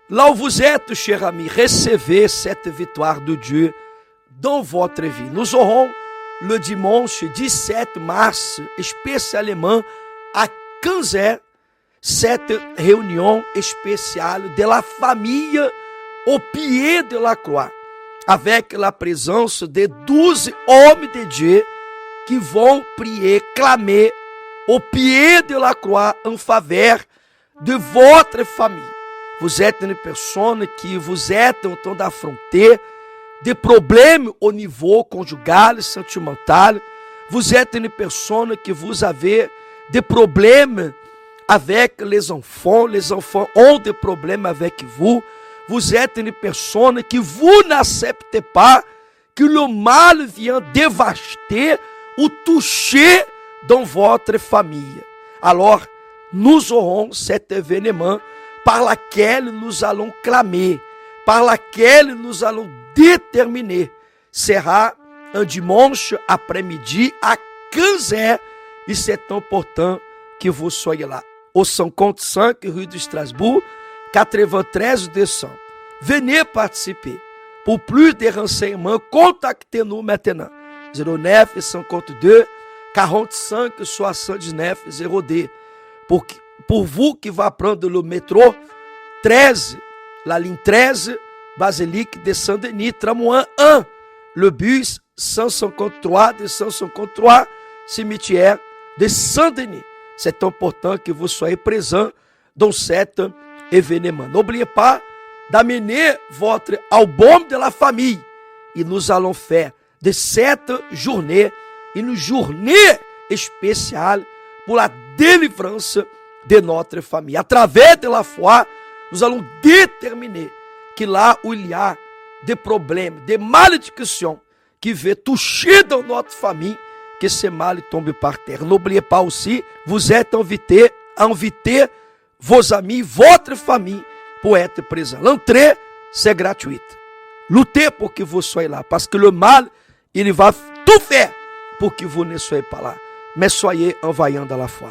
Là où vous êtes, chers amis, recevez cette victoire de Dieu dans votre vie. Nous aurons le dimanche 17 mars, spécialement à 15h, cette réunion spéciale de la famille au pied de la croix, avec la présence de 12 hommes de Dieu qui vont prier, clamer au pied de la croix en faveur de votre famille. Vous êtes une personne qui vous êtes en train d'affronter des problèmes au niveau conjugal, sentimental. Vous êtes une personne que vous avez des problèmes avec les enfants ont des problèmes avec vous. Vous êtes une personne que vous n'acceptez pas que le mal vienne dévaster ou toucher dans votre famille. Alors, nous aurons cet événement par laquelle nous allons clamer, par laquelle nous allons déterminer. Sera un dimanche après-midi à 15h et c'est important que vous soyez là. Au 55 rue de Strasbourg, 93 200. Venez participer. Pour plus de renseignements, contactez-nous maintenant. 09 52 45 79 02. Pour vous qui va prendre le métro 13, la ligne 13, Basilique de Saint-Denis, tramway 1, le bus 153, cimetière de Saint-Denis. C'est important que vous soyez présents dans cet événement. N'oubliez pas d'amener votre album de la famille. Et nous allons faire de cette journée une journée spéciale pour la délivrance de notre famille. À travers de la foi, nous allons déterminer que là où il y a des problèmes, des malédictions qui veulent toucher dans notre famille, que ces mal tombent par terre. N'oubliez pas aussi, vous êtes invité à inviter vos amis, votre famille, pour être présent. L'entrée, c'est gratuite. Luttez pour que vous soyez là, parce que le mal, il va tout faire pour que vous ne soyez pas là. Mais soyez envoyants dans la foi.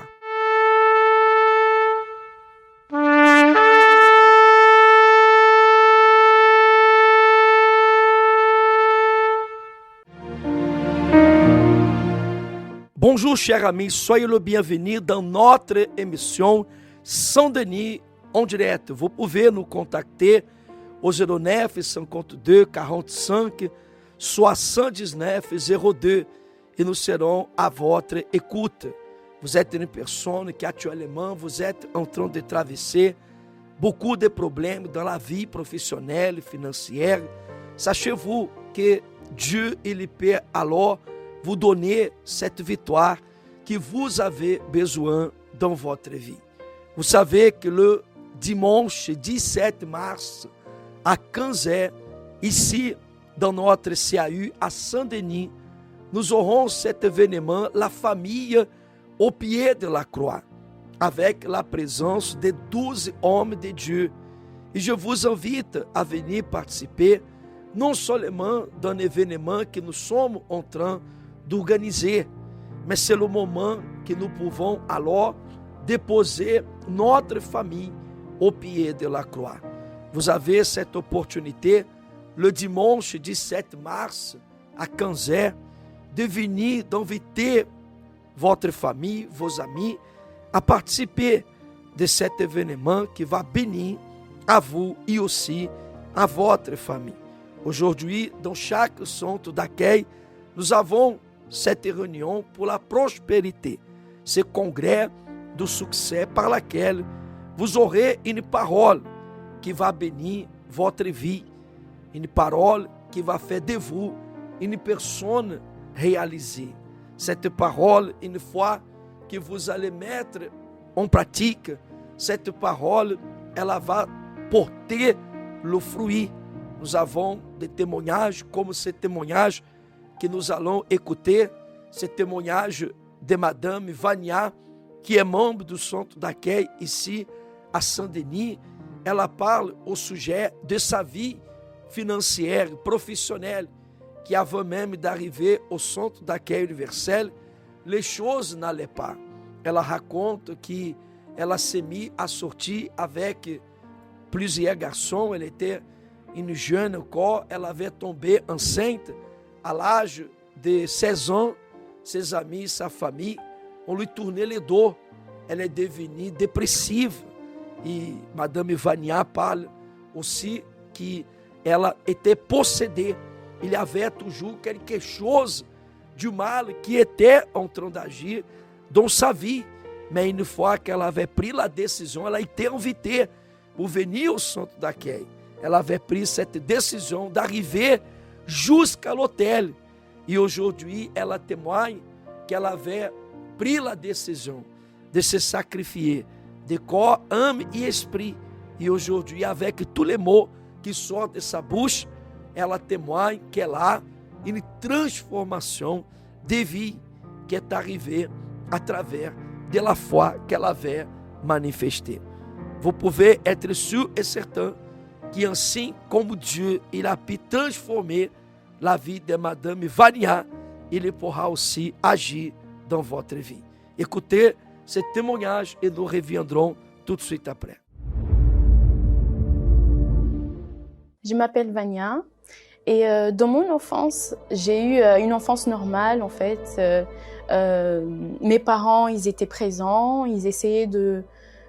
Bonjour chers amis, soyez le bienvenu dans notre émission Saint-Denis en direct. Vous pouvez nous contacter au 09 52 45 79 02 et nous serons à votre écoute. Vous êtes une personne qui actuellement vous êtes en train de traverser beaucoup de problèmes dans la vie professionnelle, financière. Sachez-vous que Dieu, il peut alors vous donner cette victoire que vous avez besoin dans votre vie. Vous savez que le dimanche 17 mars à 15h, ici dans notre CAU à Saint-Denis, nous aurons cet événement, la famille au pied de la croix, avec la présence de 12 hommes de Dieu. Et je vous invite à venir participer, non seulement d'un événement que nous sommes en train d'organiser, mais c'est le moment que nous pouvons alors déposer notre famille au pied de la croix. Vous avez cette opportunité le dimanche 17 mars à 15h de venir, d'inviter votre famille, vos amis à participer de cet événement qui va bénir à vous et aussi à votre famille. Aujourd'hui, dans chaque centre d'accueil, nous avons cette réunion pour la prospérité, ce congrès du succès par laquelle vous aurez une parole qui va bénir votre vie, une parole qui va faire de vous une personne réalisée. Cette parole, une fois que vous allez mettre en pratique, cette parole, elle va porter le fruit. Nous avons des témoignages comme ce témoignage que nous allons écouter, ce témoignage de Madame Vania, qui est membre du centre d'accueil ici à Saint-Denis. Elle parle au sujet de sa vie financière, professionnelle, qui avant même d'arriver au centre d'accueil universel, les choses n'allaient pas. Elle raconte qu'elle s'est mise à sortir avec plusieurs garçons, elle était une jeune encore, elle avait tombé enceinte à l'âge de 16 ans. Ses amis, sa famille ont lui tourné le dos. Elle est devenue dépressive. E Madame Vania parle aussi qu'elle était possédée. Il y avait toujours quelque chose du mal qui était en train d'agir dans sa vie. Mais une fois qu'elle avait pris la décision, elle a été invitée pour venir au centre d'accueil. Elle avait pris cette décision d'arriver jusqu'à l'hôtel. Et aujourd'hui, elle témoigne qu'elle avait pris la décision de se sacrifier de corps, âme et esprit. Et aujourd'hui, avec tous les mots qui sortent de sa bouche, ela témoigne qu'elle a une transformation de vie qui est arrivée à travers de la foi qu'elle avait manifestée. Vous pouvez être sûr et certain que ainsi comme Dieu, il a pu transformer la vie de Madame Vania, il pourra aussi agir dans votre vie. Écoutez ce témoignage et nous reviendrons tout de suite après. Je m'appelle Vania et dans mon enfance, j'ai eu une enfance normale en fait. Mes parents, ils étaient présents, ils essayaient de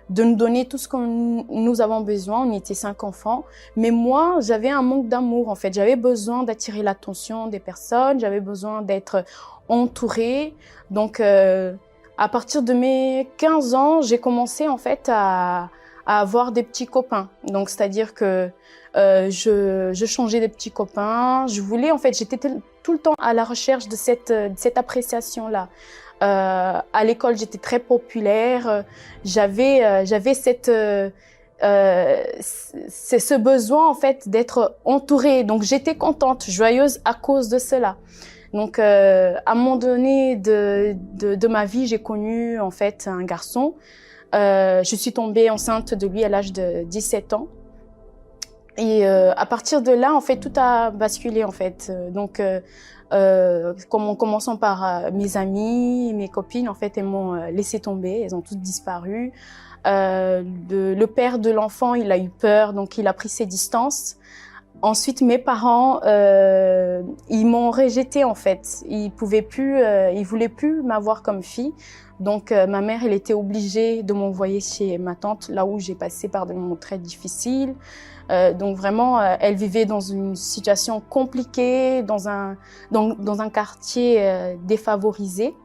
nous donner tout ce que nous avons besoin. On était 5 enfants. Mais moi, j'avais un manque d'amour en fait. J'avais besoin d'attirer l'attention des personnes, j'avais besoin d'être entourée. Donc, à partir de mes 15 ans, j'ai commencé en fait à avoir des petits copains. Donc, c'est-à-dire que je changeais des petits copains. Je voulais, en fait, j'étais tout le temps à la recherche de cette appréciation-là. À l'école, j'étais très populaire. J'avais ce besoin, en fait, d'être entourée. Donc, j'étais contente, joyeuse à cause de cela. Donc, à un moment donné de ma vie, j'ai connu, en fait, un garçon. Je suis tombée enceinte de lui à l'âge de 17 ans. Et à partir de là, en fait, tout a basculé, en fait. Donc, en commençant par mes amis, mes copines, en fait, elles m'ont laissé tomber. Elles ont toutes disparu. Le père de l'enfant, il a eu peur, donc il a pris ses distances. Ensuite, mes parents, ils m'ont rejetée, en fait. Ils voulaient plus m'avoir comme fille. Donc, ma mère, elle était obligée de m'envoyer chez ma tante, là où j'ai passé par des moments très difficiles. Donc, vraiment, elle vivait dans une situation compliquée, dans un quartier défavorisé.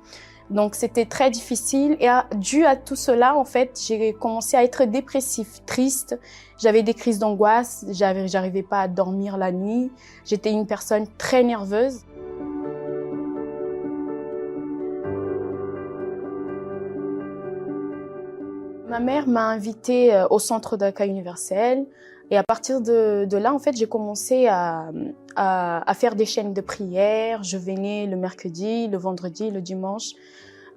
Donc, c'était très difficile. Et dû à tout cela, en fait, j'ai commencé à être dépressive, triste. J'avais des crises d'angoisse. J'arrivais pas à dormir la nuit. J'étais une personne très nerveuse. Ma mère m'a invitée au centre d'accueil universel. Et à partir de là, en fait, j'ai commencé à faire des chaînes de prière. Je venais le mercredi, le vendredi, le dimanche.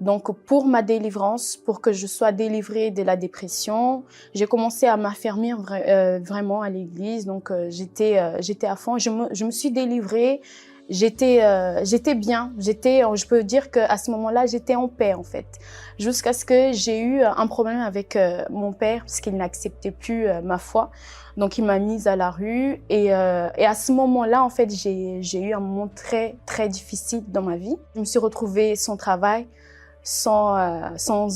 Donc, pour ma délivrance, pour que je sois délivrée de la dépression, j'ai commencé à m'affermir vraiment à l'église. Donc, j'étais à fond. Je me suis délivrée. J'étais bien. Je peux dire qu'à ce moment-là, j'étais en paix, en fait. Jusqu'à ce que j'ai eu un problème avec mon père, parce qu'il n'acceptait plus ma foi. Donc, il m'a mise à la rue. Et à ce moment-là, en fait, j'ai eu un moment très, très difficile dans ma vie. Je me suis retrouvée sans travail, sans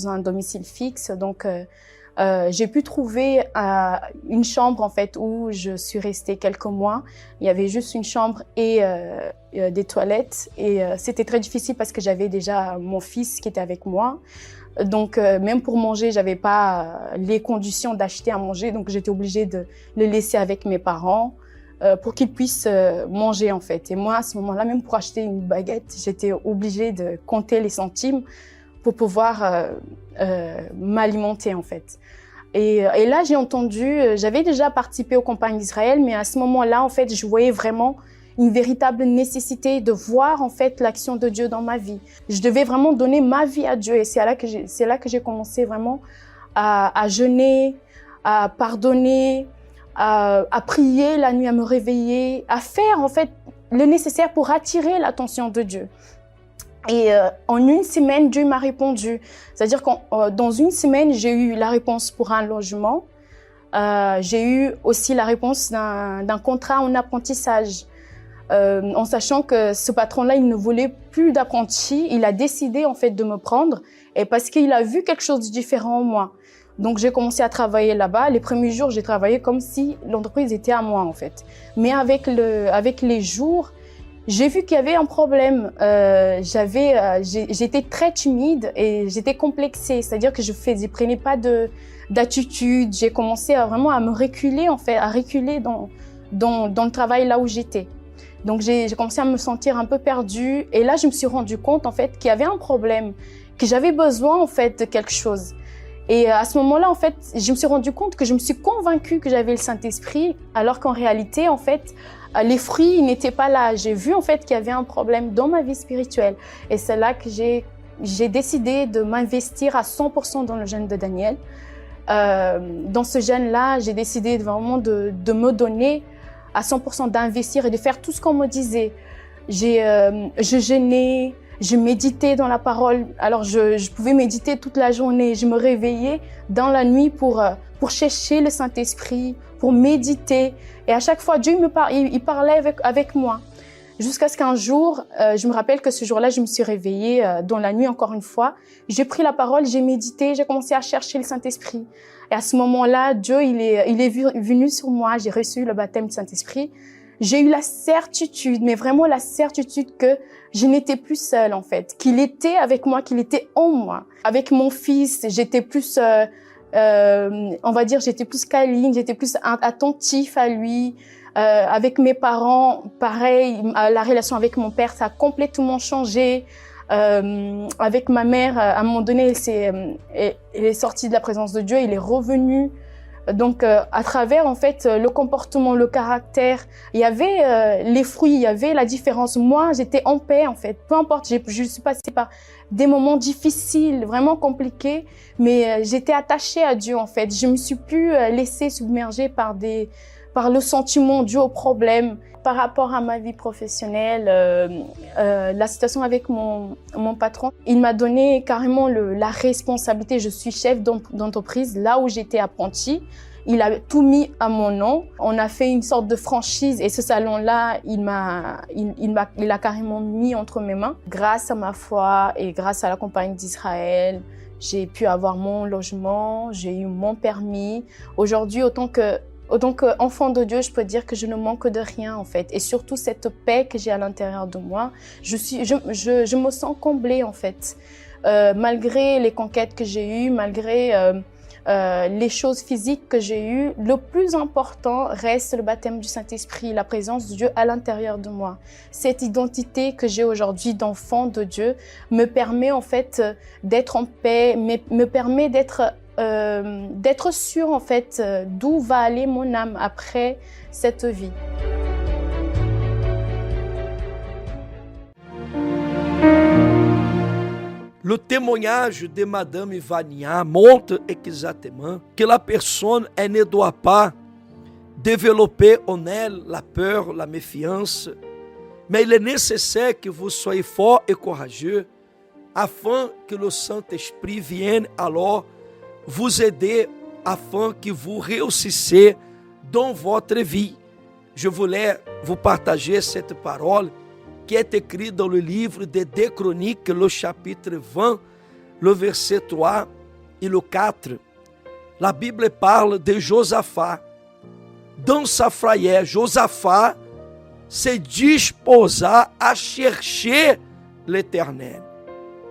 un domicile fixe. Donc, j'ai pu trouver une chambre, en fait, où je suis restée quelques mois. Il y avait juste une chambre et des toilettes. Et c'était très difficile parce que j'avais déjà mon fils qui était avec moi. Donc, même pour manger, j'avais pas les conditions d'acheter à manger. Donc, j'étais obligée de le laisser avec mes parents pour qu'ils puissent manger, en fait. Et moi, à ce moment-là, même pour acheter une baguette, j'étais obligée de compter les centimes pour pouvoir m'alimenter, en fait. Et là, j'ai entendu, j'avais déjà participé aux campagnes d'Israël, mais à ce moment-là, en fait, je voyais vraiment une véritable nécessité de voir, en fait, l'action de Dieu dans ma vie. Je devais vraiment donner ma vie à Dieu. Et c'est là que j'ai commencé vraiment à jeûner, à pardonner, à prier la nuit, à me réveiller, à faire, en fait, le nécessaire pour attirer l'attention de Dieu. Et en une semaine, Dieu m'a répondu. C'est-à-dire que dans une semaine, j'ai eu la réponse pour un logement. J'ai eu aussi la réponse d'un contrat en apprentissage. En sachant que ce patron-là, il ne voulait plus d'apprentis, il a décidé en fait de me prendre et parce qu'il a vu quelque chose de différent en moi. Donc j'ai commencé à travailler là-bas. Les premiers jours, j'ai travaillé comme si l'entreprise était à moi en fait. Mais avec les jours, j'ai vu qu'il y avait un problème. J'étais très timide et j'étais complexée, c'est-à-dire que je prenais pas d'attitude. J'ai commencé vraiment à me reculer en fait, à reculer dans le travail là où j'étais. Donc j'ai commencé à me sentir un peu perdue et là je me suis rendu compte en fait qu'il y avait un problème, que j'avais besoin en fait de quelque chose. Et à ce moment-là en fait, je me suis rendu compte que je me suis convaincue que j'avais le Saint-Esprit alors qu'en réalité en fait les fruits n'étaient pas là. J'ai vu en fait qu'il y avait un problème dans ma vie spirituelle et c'est là que j'ai décidé de m'investir à 100% dans le jeûne de Daniel. Dans ce jeûne-là, j'ai décidé vraiment de me donner à 100%, d'investir et de faire tout ce qu'on me disait. Je jeûnais, je méditais dans la parole. Alors, je pouvais méditer toute la journée. Je me réveillais dans la nuit pour chercher le Saint-Esprit, pour méditer. Et à chaque fois, Dieu il parlait avec moi. Jusqu'à ce qu'un jour, je me rappelle que ce jour-là, je me suis réveillée dans la nuit encore une fois. J'ai pris la parole, j'ai médité, j'ai commencé à chercher le Saint-Esprit. Et à ce moment-là, Dieu, il est venu sur moi. J'ai reçu le baptême du Saint-Esprit. J'ai eu la certitude, mais vraiment la certitude que je n'étais plus seule en fait, qu'il était avec moi, qu'il était en moi. Avec mon fils, j'étais plus, on va dire, j'étais plus câline, j'étais plus attentif à lui. Avec mes parents, pareil, la relation avec mon père, ça a complètement changé. Avec ma mère, à un moment donné, elle est sortie de la présence de Dieu, il est revenu. Donc, à travers, en fait, le comportement, le caractère, il y avait les fruits, il y avait la différence. Moi, j'étais en paix, en fait. Peu importe, je suis passée par des moments difficiles, vraiment compliqués, mais j'étais attachée à Dieu, en fait. Je me suis plus laissée submerger par le sentiment dû au problème. Par rapport à ma vie professionnelle, la situation avec mon patron, il m'a donné carrément la responsabilité. Je suis chef d'entreprise là où j'étais apprentie. Il a tout mis à mon nom. On a fait une sorte de franchise et ce salon-là, il a carrément mis entre mes mains. Grâce à ma foi et grâce à la Compagnie d'Israël, j'ai pu avoir mon logement, j'ai eu mon permis. Aujourd'hui, autant qu'enfant de Dieu, je peux dire que je ne manque de rien en fait. Et surtout cette paix que j'ai à l'intérieur de moi, je me sens comblée en fait. Malgré les conquêtes que j'ai eues, malgré les choses physiques que j'ai eues, le plus important reste le baptême du Saint-Esprit, la présence de Dieu à l'intérieur de moi. Cette identité que j'ai aujourd'hui d'enfant de Dieu me permet en fait d'être en paix, me permet d'être sûre en fait d'où va aller mon âme après cette vie. Le témoignage de Madame Vania montre exactement que la personne ne doit pas développer en elle la peur, la méfiance, mais il est nécessaire que vous soyez fort et courageux afin que le Saint-Esprit vienne alors vous aider afin que vous réussissiez dans votre vie. Je voulais vous partager cette parole qui est écrite dans le livre de 2 Chroniques, le chapitre 20, le verset 3 et le 4. La Bible parle de Josaphat. Dans sa frayeur, Josaphat se disposa à chercher l'Éternel.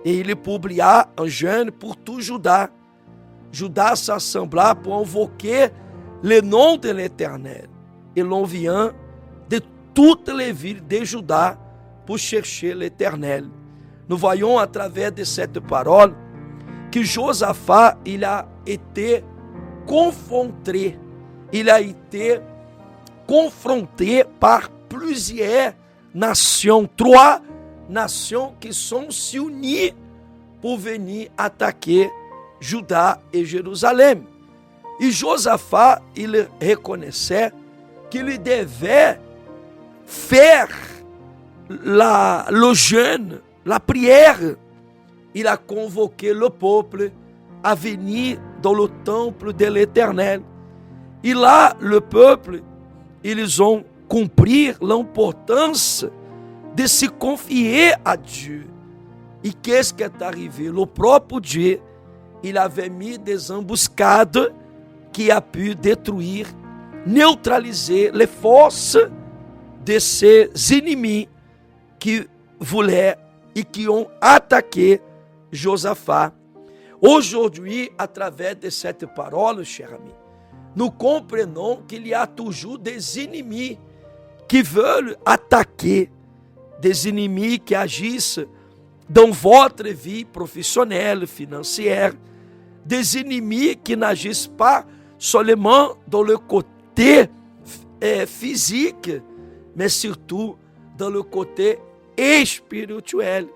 Et il publia un jeûne pour tout Juda. Juda s'assembla pour invoquer le nom de l'Éternel. Et l'on vient de toutes les villes de Juda pour chercher l'Éternel. Nous voyons à travers de cette parole que Josaphat, il a été confronté. Il a été confronté par plusieurs nations, 3 nations qui sont se unies pour venir attaquer Juda et Jérusalem. Et Josaphat, il reconnaissait qu'il devait faire le jeûne, la prière. Il a convoqué le peuple à venir dans le temple de l'Éternel. Et là, le peuple, ils ont compris l'importance de se confier à Dieu. Et qu'est-ce qui est arrivé? Le propre Dieu, il avait mis des embuscades qui a pu détruire, neutraliser les forces de ses ennemis qui voulaient et qui ont attaqué Josaphat. Aujourd'hui, à travers de cette parole, cher ami, nous comprenons qu'il y a toujours des ennemis qui veulent attaquer, des ennemis qui agissent dans votre vie professionnelle, financière, des ennemis qui n'agissent pas seulement dans le côté physique, mais surtout dans le côté espirituel,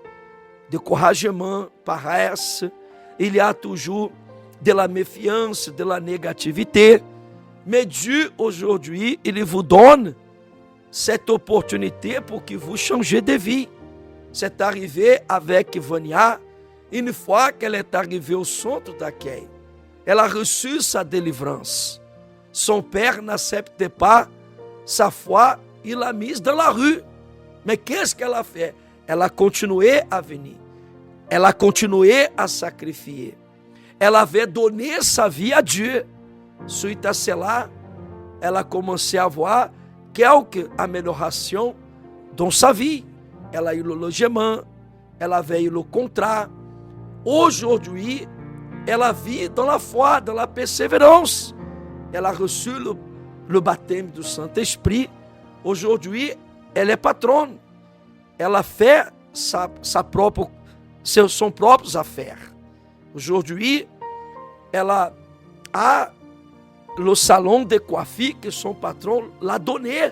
découragement, paresse. Il y a toujours de la méfiance, de la négativité. Mais Dieu, aujourd'hui, il vous donne cette opportunité pour que vous changez de vie. C'est arrivé avec Vania, une fois qu'elle est arrivée au centre d'accueil. Elle a reçu sa délivrance. Son père n'acceptait pas sa foi, il l'a mise dans la rue. Mais qu'est-ce qu'elle a fait? Elle a continué à venir. Elle a continué à sacrifier. Elle avait donné sa vie à Dieu. Suite à cela, elle a commencé à voir quelques améliorations dans sa vie. Elle a eu le logement, elle avait eu le contrat. Aujourd'hui, elle a vécu dans la foi, dans la persévérance. Elle a reçu le baptême du Saint-Esprit. Aujourd'hui, elle est patronne. Elle a fait son propre affaire. Aujourd'hui, elle a le salon de coiffure que son patron l'a donné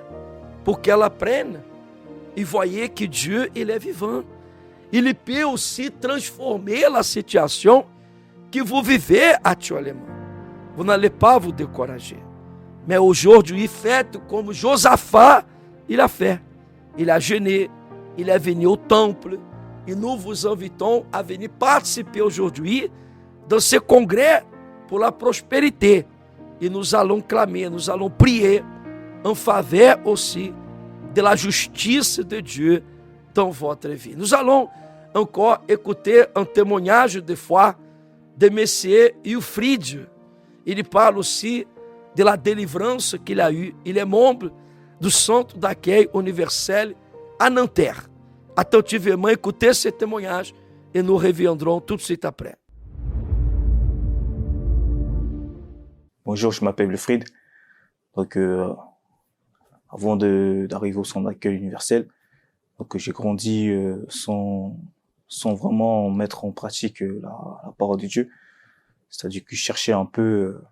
pour qu'elle apprenne. Et voyez que Dieu, il est vivant. Il peut aussi transformer la situation que vous vivez actuellement. Vous n'allez pas vous décourager. Mais aujourd'hui, faites comme Josaphat, il a fait. Il a jeûné, il est venu au temple. Et nous vous invitons à venir participer aujourd'hui dans ce congrès pour la prospérité. Et nous allons clamer, nous allons prier en faveur aussi de la justice de Dieu dans votre vie. Nous allons encore écouter un témoignage de foi de Monsieur Wilfried. Il parle aussi de la délivrance qu'il a eue. Il est membre du Centre d'accueil universel à Nanterre. Attentivement écoutez ce témoignage et nous reviendrons tout de suite après. Bonjour, je m'appelle Wilfried. Donc, avant d'arriver au centre d'accueil universel, donc j'ai grandi sans vraiment mettre en pratique la parole de Dieu. C'est-à-dire que je cherchais un peu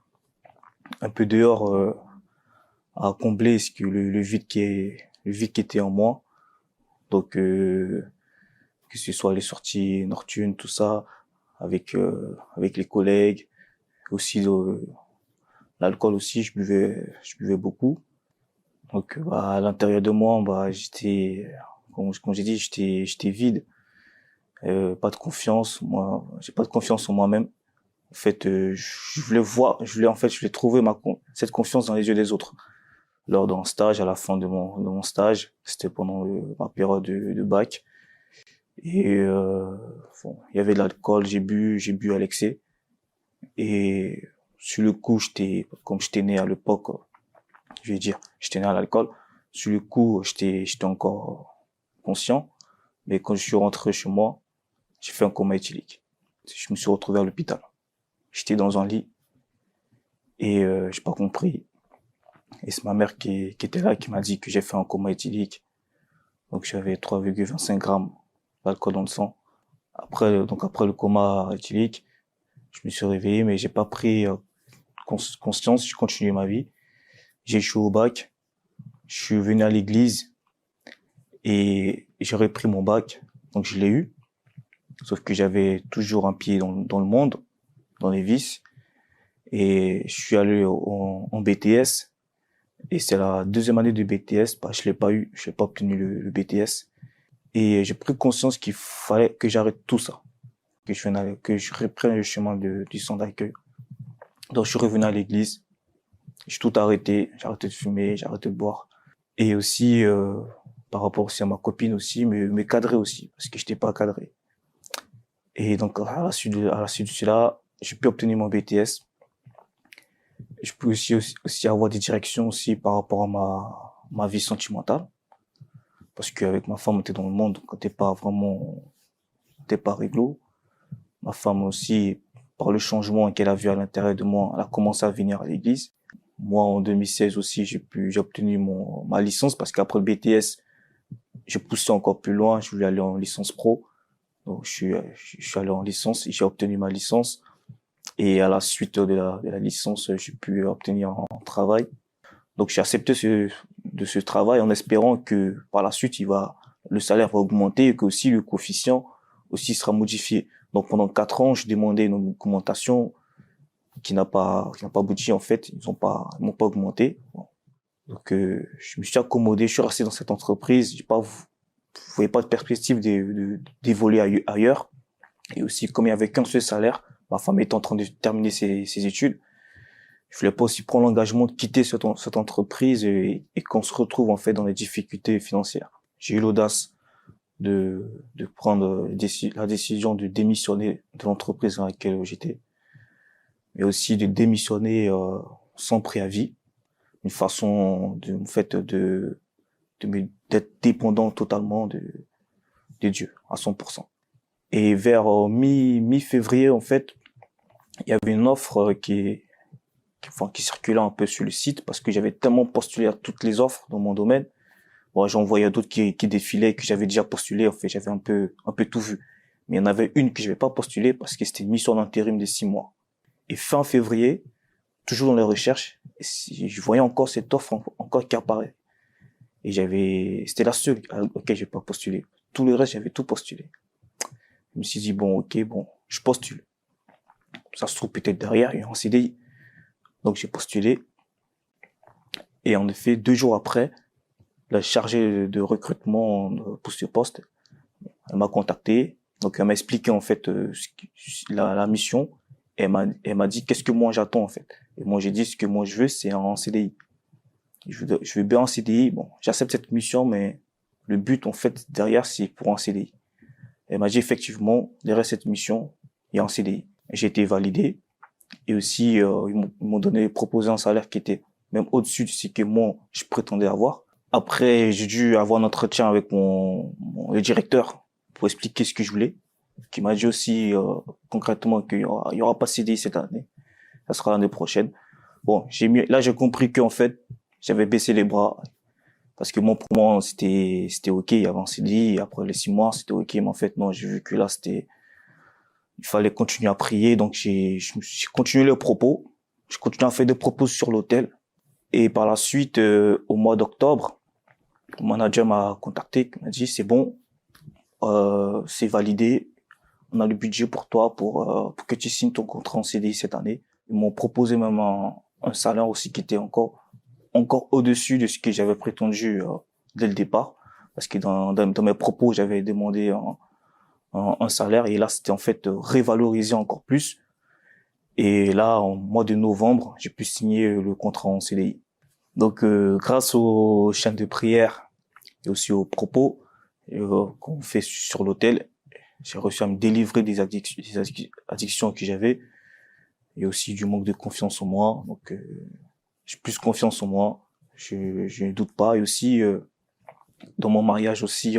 dehors à combler le vide qui était en moi. Donc que ce soit les sorties nocturnes, tout ça, avec les collègues, aussi l'alcool aussi, je buvais beaucoup. Donc à l'intérieur de moi, j'étais, comme j'ai dit, j'étais vide, pas de confiance. Moi, j'ai pas de confiance en moi-même. En fait, je voulais trouver cette confiance dans les yeux des autres. Lors d'un stage, à la fin de mon stage, c'était pendant ma période de bac. Et il y avait de l'alcool, j'ai bu à l'excès. Et sur le coup, comme j'étais né à l'époque, je vais dire, j'étais né à l'alcool. Sur le coup, j'étais encore conscient. Mais quand je suis rentré chez moi, j'ai fait un coma éthylique. Je me suis retrouvé à l'hôpital. J'étais dans un lit et j'ai pas compris. Et c'est ma mère qui était là, qui m'a dit que j'ai fait un coma éthylique. Donc j'avais 3,25 grammes d'alcool dans le sang. Après le coma éthylique, je me suis réveillé, mais j'ai pas pris conscience. J'ai continué ma vie. J'ai échoué au bac. Je suis venu à l'église et j'ai repris mon bac. Donc je l'ai eu. Sauf que j'avais toujours un pied dans le monde, dans les vices. Et je suis allé en BTS. Et c'est la deuxième année de BTS, je l'ai pas eu, je n'ai pas obtenu le BTS. Et j'ai pris conscience qu'il fallait que j'arrête tout ça, que je reprenne le chemin du centre d'accueil. Donc je suis revenu à l'église, J'ai tout arrêté. J'ai arrêté de fumer, j'ai arrêté de boire. Et aussi, par rapport aussi à ma copine aussi, me cadrer aussi, parce que j'étais pas cadré. Et donc, à la suite de cela, j'ai pu obtenir mon BTS. Je peux aussi avoir des directions aussi par rapport à ma vie sentimentale. Parce qu'avec ma femme, on était dans le monde, donc on était pas réglo. Ma femme aussi, par le changement qu'elle a vu à l'intérieur de moi, elle a commencé à venir à l'église. Moi, en 2016 aussi, j'ai obtenu ma licence parce qu'après le BTS, j'ai poussé encore plus loin, je voulais aller en licence pro. Donc, je suis allé en licence et j'ai obtenu ma licence. Et à la suite de la licence, j'ai pu obtenir un travail. Donc, j'ai accepté ce travail en espérant que par la suite, le salaire va augmenter et que aussi le coefficient aussi sera modifié. Donc, pendant 4 ans, je demandais une augmentation qui n'a pas abouti, en fait. Ils m'ont pas augmenté. Bon. Donc, je me suis accommodé, je suis resté dans cette entreprise. Je voyais pas de perspective d'évoluer ailleurs. Et aussi, comme il y avait qu'un seul salaire, ma femme était en train de terminer ses études. Je voulais pas aussi prendre l'engagement de quitter cette entreprise et qu'on se retrouve, en fait, dans les difficultés financières. J'ai eu l'audace de prendre la décision de démissionner de l'entreprise dans laquelle j'étais, mais aussi de démissionner sans préavis, une façon d'être dépendant totalement de Dieu à 100%. Et vers mi-février, en fait, il y avait une offre qui circulait un peu sur le site parce que j'avais tellement postulé à toutes les offres dans mon domaine. Bon, j'en voyais d'autres qui défilaient, que j'avais déjà postulé. En fait, j'avais un peu tout vu. Mais il y en avait une que je n'avais pas postulée parce que c'était une mission d'intérim de 6 mois. Et fin février, toujours dans les recherches, je voyais encore cette offre encore qui apparaît. Et c'était la seule auquel j'ai pas postulé. Tout le reste, j'avais tout postulé. Je me suis dit, bon, je postule. Ça se trouve peut-être derrière, il y a un CDI. Donc, j'ai postulé. Et en effet, 2 jours après, la chargée de recrutement pour ce poste, elle m'a contacté. Donc, elle m'a expliqué, en fait, la mission. Et elle m'a dit, qu'est-ce que moi j'attends, en fait. Et moi, j'ai dit, ce que moi je veux, c'est un CDI. Je veux bien un CDI. Bon, j'accepte cette mission, mais le but, en fait, derrière, c'est pour un CDI. Elle m'a dit, effectivement, derrière cette mission, il y a un CDI. J'ai été validé. Et aussi, ils m'ont proposé un salaire qui était même au-dessus de ce que moi, je prétendais avoir. Après, j'ai dû avoir un entretien avec le directeur pour expliquer ce que je voulais, qui m'a dit aussi concrètement qu'il y aura pas de CDI cette année, ça sera l'année prochaine. Bon, là j'ai compris qu'en fait j'avais baissé les bras parce que pour moi c'était ok, il y avait un CDI, et après les 6 mois c'était ok, mais en fait non, j'ai vu que là il fallait continuer à prier, donc j'ai continué le propos, je continue à faire des propos sur l'hôtel. Et par la suite, au mois d'octobre, mon manager m'a contacté, il m'a dit c'est bon, c'est validé, on a le budget pour toi pour que tu signes ton contrat en CDI cette année. Ils m'ont proposé même un salaire aussi qui était encore au-dessus de ce que j'avais prétendu dès le départ, parce que dans mes propos j'avais demandé un salaire et là c'était en fait révalorisé encore plus. Et là, en mois de novembre, j'ai pu signer le contrat en CDI. Donc, grâce aux chaînes de prière et aussi aux propos qu'on fait sur l'hôtel, j'ai réussi à me délivrer des addictions que j'avais et aussi du manque de confiance en moi. Donc, j'ai plus confiance en moi, je ne doute pas. Et aussi, dans mon mariage aussi,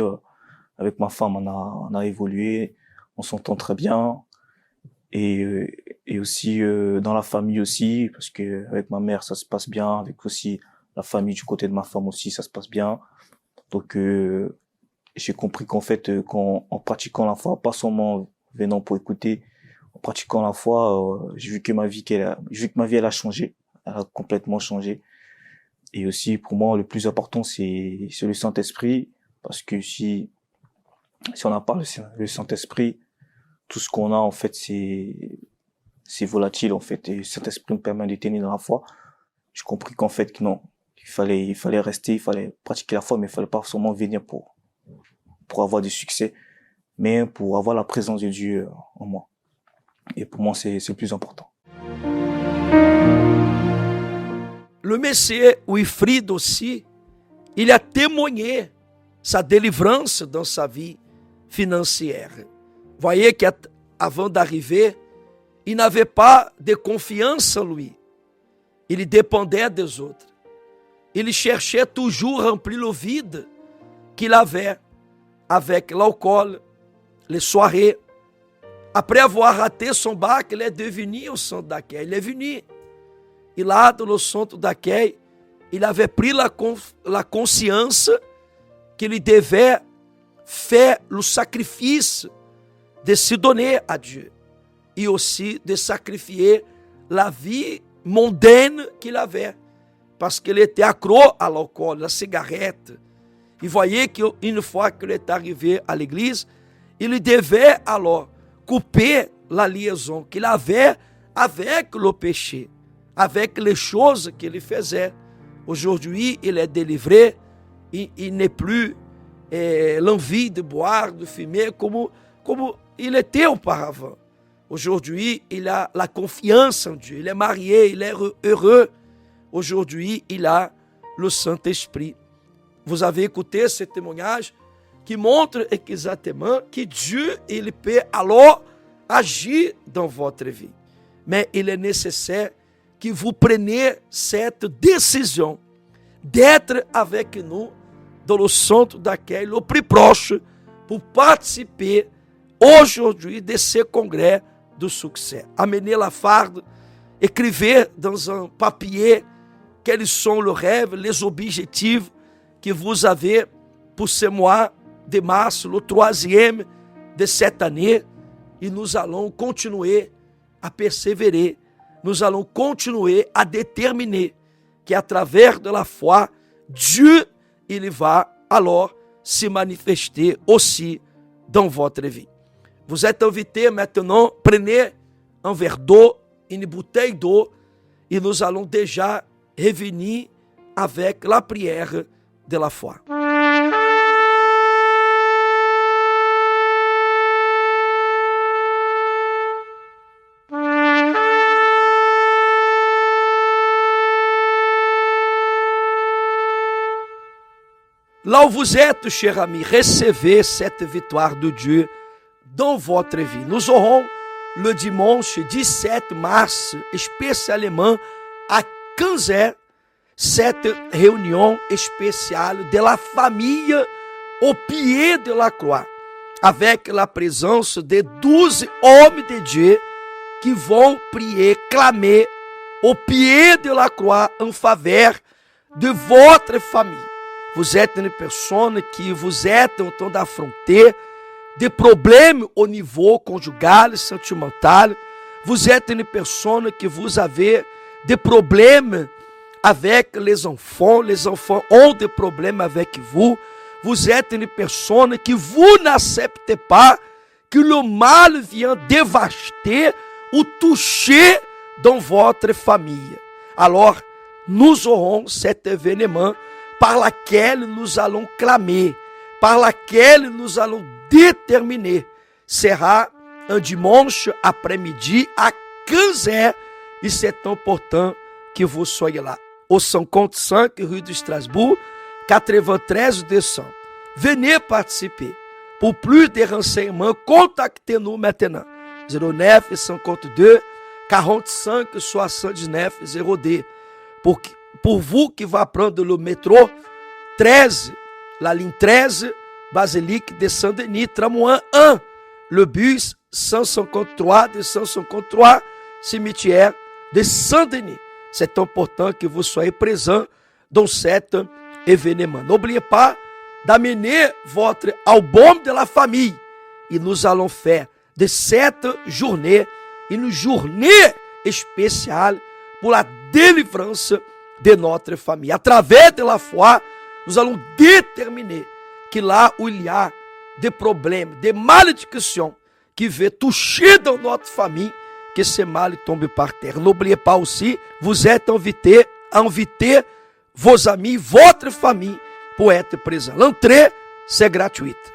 avec ma femme, on a évolué, on s'entend très bien. Et aussi dans la famille aussi, parce que avec ma mère ça se passe bien, avec aussi la famille du côté de ma femme aussi ça se passe bien. Donc j'ai compris qu'en fait en pratiquant la foi, pas seulement venant pour écouter, en pratiquant la foi, j'ai vu que ma vie elle a changé, elle a complètement changé. Et aussi pour moi le plus important c'est le Saint-Esprit, parce que si on n'a pas le Saint-Esprit, tout ce qu'on a en fait c'est volatile en fait, et cet esprit me permet de tenir dans la foi. J'ai compris qu'en fait que non, il fallait rester, il fallait pratiquer la foi, mais il fallait pas seulement venir pour avoir du succès, mais pour avoir la présence de Dieu en moi. Et pour moi c'est le plus important. le Messie Wilfrid aussi, il a témoigné sa délivrance dans sa vie financière. Voyez qu'avant d'arriver, il n'avait pas de confiance en lui. Il dépendait des autres. Il cherchait toujours à remplir le vide qu'il avait avec l'alcool, les soirées. Après avoir raté son bac, il est devenu au centre d'accueil. Il est venu. Et là, dans le centre d'accueil, il avait pris la conscience qu'il devait faire le sacrifice de se donner à Dieu. Et aussi de sacrifier la vie mondaine qu'il avait. Parce qu'il était accro à l'alcool, à la cigarette. Et voyez qu'une fois qu'il est arrivé à l'église, il devait alors couper la liaison qu'il avait avec le péché, avec les choses qu'il faisait. Aujourd'hui, il est délivré, il n'est plus l'envie de boire, de fumer comme il était auparavant. Aujourd'hui, il a la confiance en Dieu, il est marié, il est heureux. Aujourd'hui, il a le Saint-Esprit. Vous avez écouté ce témoignage qui montre exactement que Dieu, il peut alors agir dans votre vie. Mais il est nécessaire que vous preniez cette décision d'être avec nous dans le centre d'accueil le plus proche pour participer aujourd'hui de ce congrès de succès. Amenez la farde, écrivez dans un papier quels sont les rêves, les objectifs que vous avez pour ce mois de mars, le 3e de cette année, et nous allons continuer à persévérer, nous allons continuer à déterminer qu'à travers de la foi, Dieu, il va alors se manifester aussi dans votre vie. Vous êtes invités maintenant, prenez un verre d'eau, une bouteille d'eau, et nous allons déjà revenir avec la prière de la foi. Là où vous êtes, chers amis, recevez cette victoire de Dieu dans votre vie. Nous aurons le dimanche 17 mars, spécialement à 15h, cette réunion spéciale de la famille au pied de la croix, avec la présence de 12 hommes de Dieu qui vont prier, clamer au pied de la croix en faveur de votre famille. Vous êtes une personne qui vous êtes en train d'affronter des problèmes au niveau conjugal, sentimental. Vous êtes une personne que vous avez des problèmes avec les enfants ont des problèmes avec vous. Vous êtes une personne que vous n'acceptez pas que le mal vienne dévaster ou toucher dans votre famille. Alors, nous aurons cet événement par laquelle nous allons clamer, par laquelle nous allons déterminer. Sera un dimanche après-midi à 15h et c'est important que vous soyez là. Au 55 rue de Strasbourg, 93 200. Venez participer. Pour plus de renseignements, contactez-nous maintenant. 09 52 45 79 0D. Pour vous qui va prendre le métro 13, la ligne 13, Basilique de Saint-Denis, tramway 1, le bus 153 de 153, cimetière de Saint-Denis. C'est important que vous soyez présents dans cet événement. N'oubliez pas d'amener votre album de la famille. Et nous allons faire de cette journée une journée spéciale pour la délivrance de notre famille. À travers de la foi, nous allons déterminer que là où il y a des problèmes, des malédictions qui veulent toucher dans notre famille, que ce mal tombe par terre. N'oubliez pas aussi, vous êtes invités à inviter vos amis, votre famille, pour être présents. L'entrée, c'est gratuite.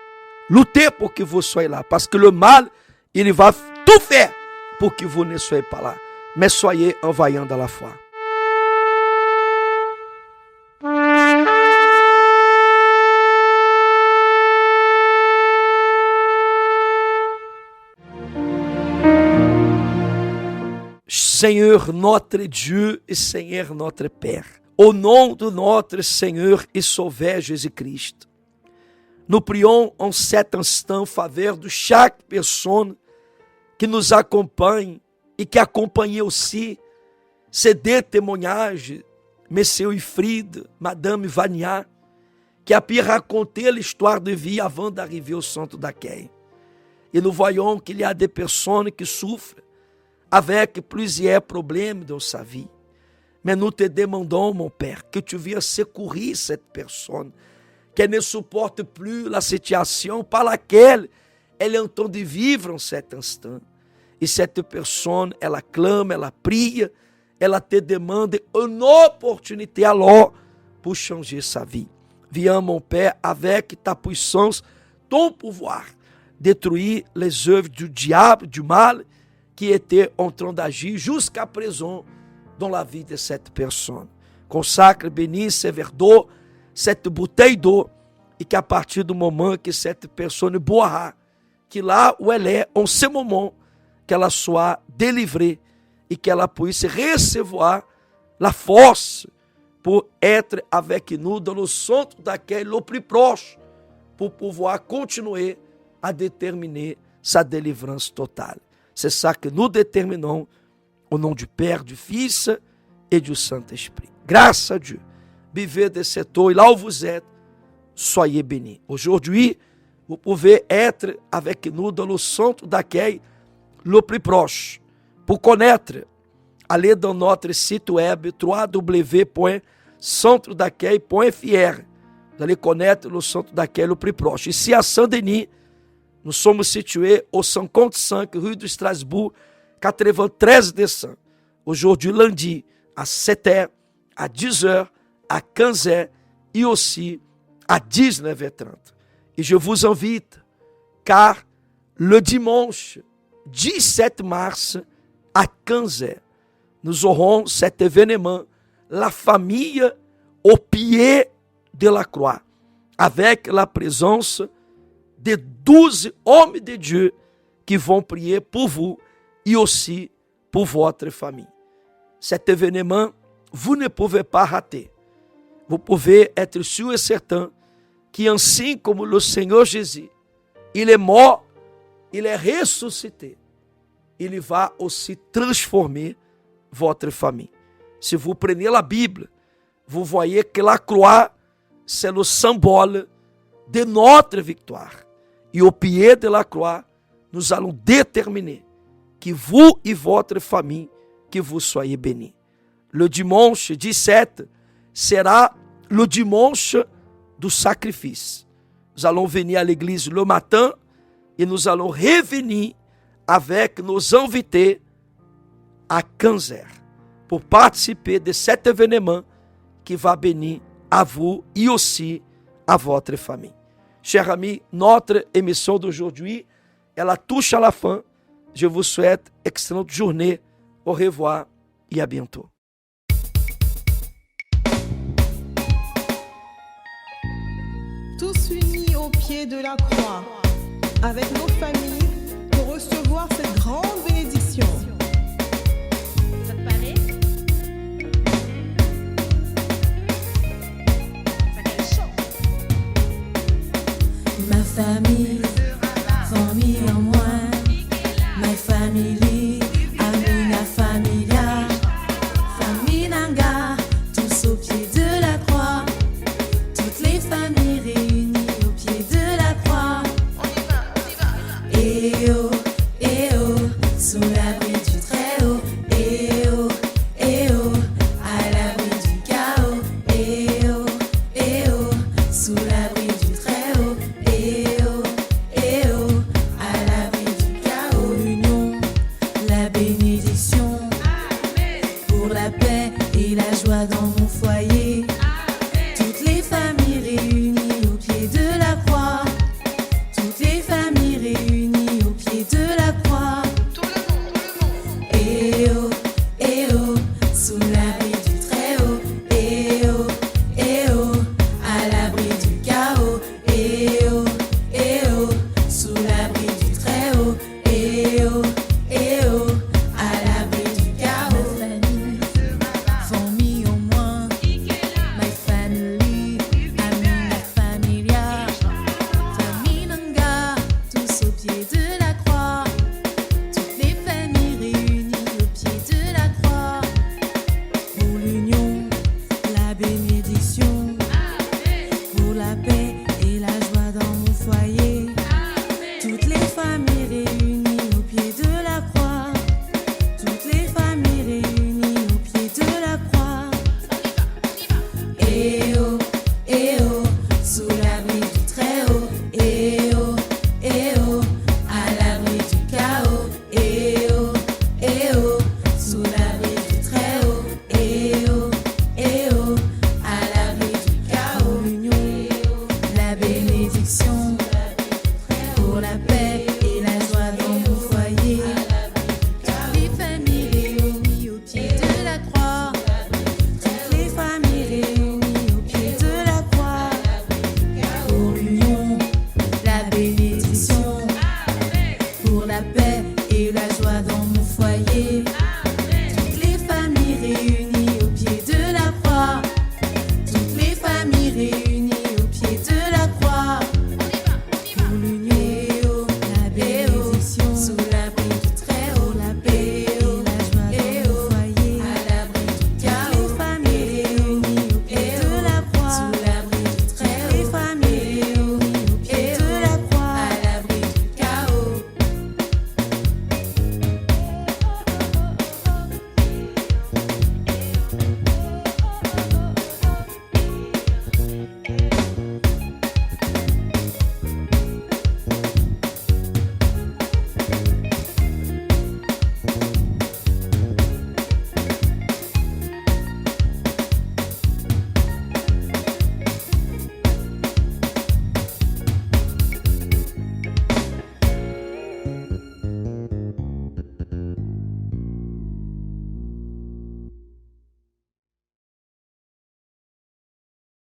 Luttez pour que vous soyez là, parce que le mal, il va tout faire pour que vous ne soyez pas là. Mais soyez envoyants dans la foi. Seigneur notre Dieu et Seigneur notre Père, au nom de notre Seigneur et Sauveur Jésus-Christ, nous prions en cet instant en faveur de chaque personne qui nous acompanhe et qui acompanhe aussi ces deux témoignages, Monsieur Wilfried, Madame Vania, qui a pu raconter l'histoire de vie avant d'arriver au centre d'accueil. Et nous voyons qu'il y a des personnes qui souffrent avec plusieurs problèmes dans sa vie. Mais nous te demandons, mon Père, que tu viennes secourir cette personne, qu'elle ne supporte plus la situation par laquelle elle est en train de vivre en cet instant. Et cette personne, elle clame, elle prie, elle te demande une opportunité alors pour changer sa vie. Viens, mon Père, avec ta puissance, ton pouvoir, détruire les œuvres du diable, du mal, qui étaient en train d'agir jusqu'à présent dans la vie de cette personne. Consacre, bénis ce verre d'eau, cette bouteille d'eau, et qu'à partir du moment que cette personne boira, que là où elle est, en ce moment, qu'elle soit délivrée et qu'elle puisse recevoir la force pour être avec nous dans le centre d'accueil le plus proche, pour pouvoir continuer à déterminer sa délivrance totale. C'est ça que nous déterminons au nom du Père, du Fils et du Saint-Esprit. Grâce à Dieu. Vivez de cette eau et là où vous êtes, soyez bénis. Aujourd'hui, vous pouvez être avec nous dans le centre d'accueil le plus proche. Pour connaître, allez dans notre site web www.centredaccueil.fr. Vous allez connaître le centre d'accueil le plus proche. Ici à Saint-Denis, nous sommes situés au 55 rue de Strasbourg, 93 décembre. Aujourd'hui, lundi, à 7h, à 10h, à 15h et aussi à 19h30. Et je vous invite, car le dimanche 17 mars, à 15h, nous aurons cet événement, la famille au pied de la croix, avec la présence de 12 hommes de Dieu qui vont prier pour vous et aussi pour votre famille. Cet événement, vous ne pouvez pas rater. Vous pouvez être sûr et certain qu'ainsi comme le Seigneur Jésus, il est mort, il est ressuscité, il va aussi transformer votre famille. Si vous prenez la Bible, vous voyez que la croix, c'est le symbole de notre victoire. Et au pied de la croix, nous allons déterminer que vous et votre famille, que vous soyez bénis. Le dimanche 17 sera le dimanche du sacrifice. Nous allons venir à l'église le matin et nous allons revenir avec nos invités à 15h pour participer de cet événement qui va bénir à vous et aussi à votre famille. Chers amis, notre émission d'aujourd'hui, elle touche à la fin. Je vous souhaite une excellente journée. Au revoir et à bientôt. Tous unis au pied de la croix, avec nos familles, pour recevoir cette grande bénédiction. Ça te paraît? Ça fait chaud. Ma famille